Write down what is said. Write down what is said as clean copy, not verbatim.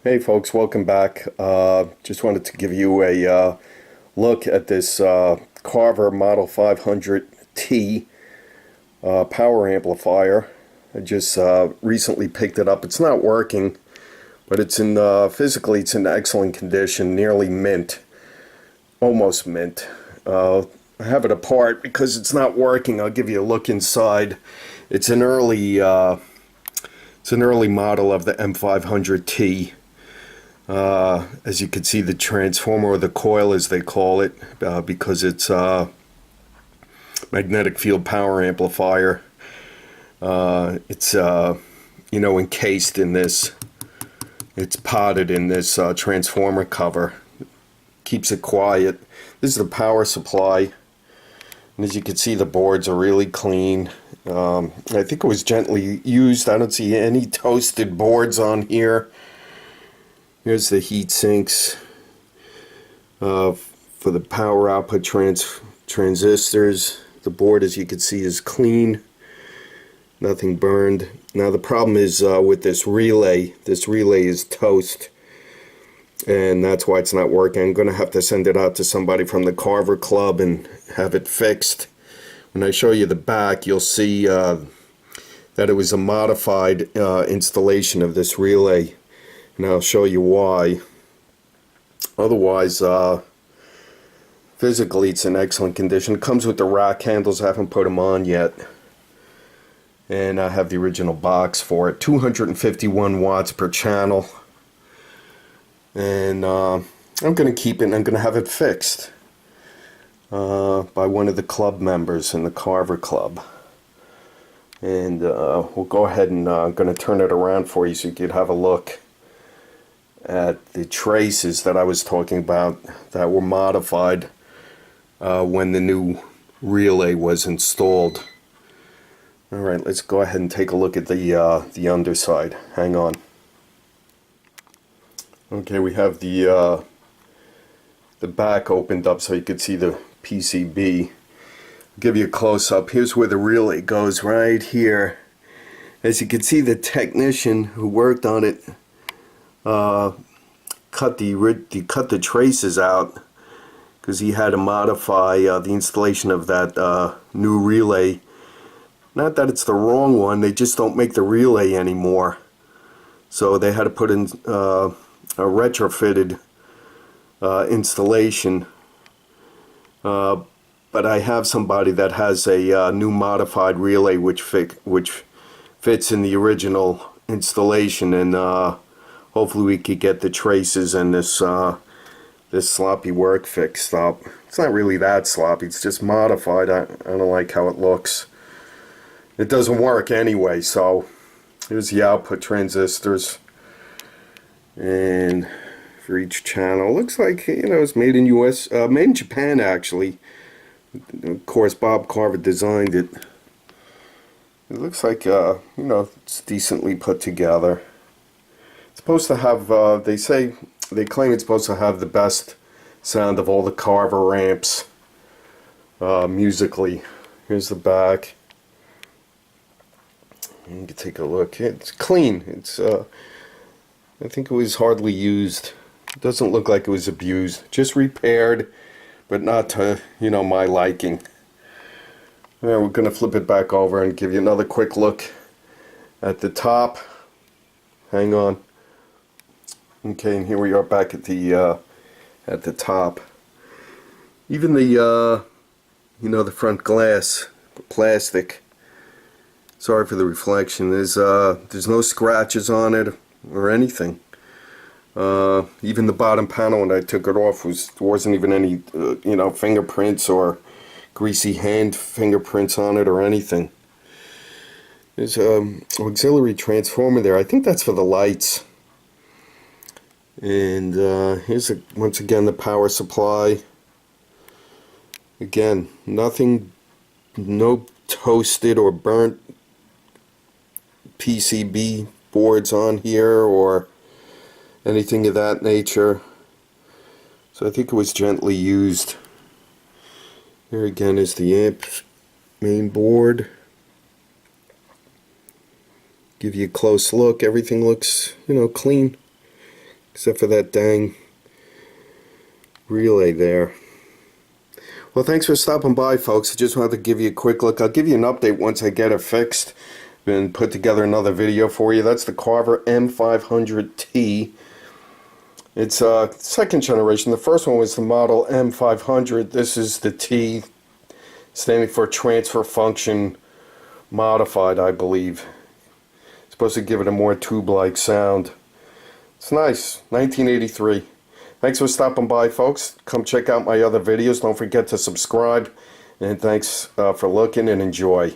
Hey folks, welcome back. Just wanted to give you a look at this Carver Model 500t power amplifier. I just recently picked it up. It's not working, but it's in physically it's in excellent condition, nearly mint, almost mint. I have it apart because it's not working. I'll give you a look inside. It's an early model of the M-500t. As you can see, the transformer, or the coil as they call it, because it's a magnetic field power amplifier. It's encased in this, it's potted in this transformer cover. Keeps it quiet. This is the power supply, and as you can see, the boards are really clean. I think it was gently used. I don't see any toasted boards on here. Here's the heat sinks for the power output transistors. The board, as you can see, is clean. Nothing burned. Now the problem is with this relay. This relay is toast, and that's why it's not working. I'm going to have to send it out to somebody from the Carver Club and have it fixed. When I show you the back, you'll see that it was a modified installation of this relay. And I'll show you why. Otherwise, physically it's in excellent condition. It comes with the rack handles. I haven't put them on yet. And I have the original box for it. 251 watts per channel. And I'm going to keep it, and I'm going to have it fixed by one of the club members in the Carver Club. And we'll go ahead and I'm going to turn it around for you so you can have a look at the traces that I was talking about that were modified when the new relay was installed. Alright, let's go ahead and take a look at the underside. Hang on. Okay, we have the back opened up so you can see the PCB. I'll give you a close-up. Here's where the relay goes, right here. As you can see, the technician who worked on it cut the traces out because he had to modify the installation of that new relay. Not that it's the wrong one, they just don't make the relay anymore. So they had to put in a retrofitted installation. But I have somebody that has a new modified relay which fits in the original installation, and hopefully we could get the traces and this sloppy work fixed up. It's not really that sloppy, it's just modified. I don't like how it looks. It doesn't work anyway. So here's the output transistors, and for each channel, looks like, it's made in made in Japan actually. Of course, Bob Carver designed it. It looks like it's decently put together. It's supposed to have, they claim it's supposed to have the best sound of all the Carver amps musically. Here's the back. You can take a look. It's clean. It's I think it was hardly used. It doesn't look like it was abused. Just repaired, but not to my liking. Alright, we're going to flip it back over and give you another quick look at the top. Hang on. Okay, and here we are back at the top. Even the the front glass, plastic. Sorry for the reflection. There's no scratches on it or anything. Even the bottom panel, when I took it off, wasn't even any fingerprints or greasy hand fingerprints on it or anything. There's an auxiliary transformer there. I think that's for the lights. And here's once again the power supply. Again, nothing, no toasted or burnt PCB boards on here or anything of that nature. So I think it was gently used. Here again is the amp main board. Give you a close look. Everything looks, clean. except for that dang relay there. Well, thanks for stopping by, folks. I just wanted to give you a quick look. I'll give you an update once I get it fixed and put together another video for you. That's the Carver M-500t. It's second generation. The first one was the model M-500. This is the T, standing for transfer function modified, I believe. It's supposed to give it a more tube-like sound. It's nice. 1983. Thanks for stopping by, folks. Come check out my other videos. Don't forget to subscribe. And thanks for looking, and enjoy.